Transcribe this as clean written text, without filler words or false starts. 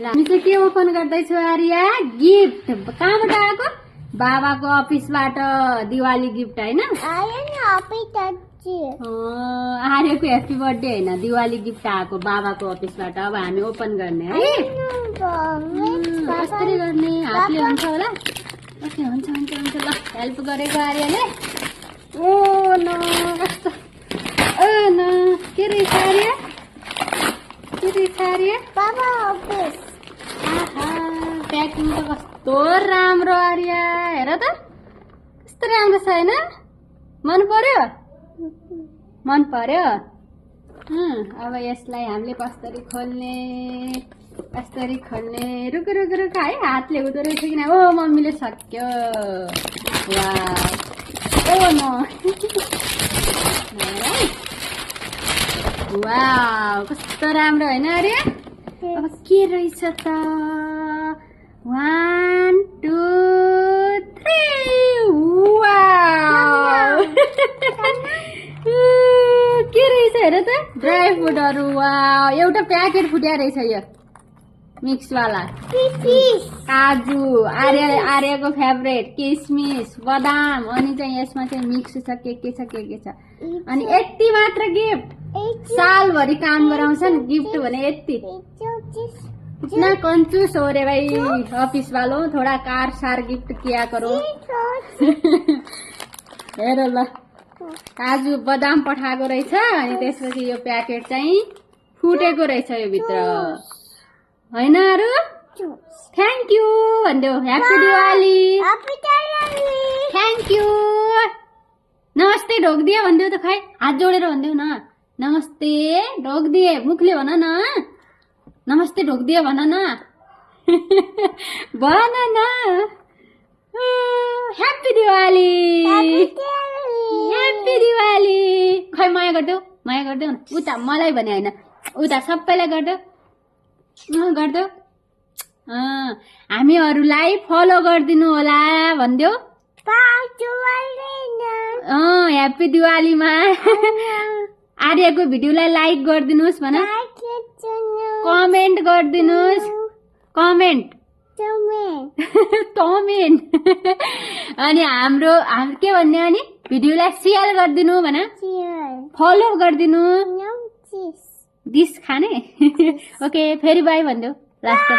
हामी चाहिँ के ओपन गर्दैछौ आर्या? गिफ्ट। कहाँबाट आएको? बाबाको अफिसबाट दिवाली गिफ्ट हैन? आर्यको ह्याप्पी बर्थडे हैन, दिवाली गिफ्ट आएको बाबाको अफिसबाट। अब हामी ओपन गर्ने है। कसरी गर्ने? हातले हुन्छ होला? ओके, हुन्छ हुन्छ हुन्छ। ल, हेल्प गरेको आर्यले। ओ न, कस्तो न, के रहेछ आर्य? के रहेछ आर्य? बाबा अफिस। प्याकिङ त कस्तो राम्रो आर्य, हेर त कस्तो राम्रो छ हैन? मन पर्यो? मन पर्यो? अब यसलाई हामीले कसरी खोल्ने? कसरी खोल्ने? रुक रुक रुक है, हातले हुँदो रहेछ किन? ओ मम्मीले सक्यो। वाउ, ओ न, वाउ, कस्तो राम्रो हैन आर्य? अब के रहेछ त? 1 2 3, वाउ। के रहेछ हेर त? ड्राई फ्रुटहरु। वाउ, एउटा प्याकेट फुट्या रहेछ यो मिक्सवाला। काजु, आर्यको फेभरेट किसमिस, बदाम, अनि चाहिँ यसमा चाहिँ मिक्स छ के छ के छ। अनि यति मात्र गिफ्ट? सालभरि काम गराउँछन् गिफ्ट भने यति? इतना कंजूस हो रे भाई ऑफिस वालों, थोड़ा कार सार गिफ्ट किया करो। हेर ल, काजु बदाम पठाएको रहेछ। अनि त्यसपछि यो प्याकेट चाहिँ फुटेको रहेछ यो भित्र हैन अरु? थ्याङ्क यू भन्देऊ। ह्याप्पी दिवाली। Thank you. नमस्ते ढोक्दिए भन्देऊ त, खै हात जोडेर भन्देऊ न। नमस्ते ढोक्दिए, मुखले भन न। नमस्ते ढोक्दिए भन न। भन न। ह्याप्पी दिवाली। ह्याप्पी दिवाली। खै माया गर्देऊ, माया गर्देऊ न। उता मलाई भने हैन, उता सबैलाई गर्देऊ। गर्देऊ। हामीहरूलाई फलो गरिदिनु होला भन्देऊ। ह्याप्पी दिवालीमा आर्यको भिडियोलाई लाइक गरिदिनुहोस् भन। कमेन्ट गरिदिनुहोस्। कमेन्ट टमेन्ट। अनि हाम्रो के भन्ने? अनि भिडियोलाई सेयर गरिदिनु भन। फलो गरिदिनु। डिस खाने। ओके, फेरि बाई भन्देऊ लास्टमा।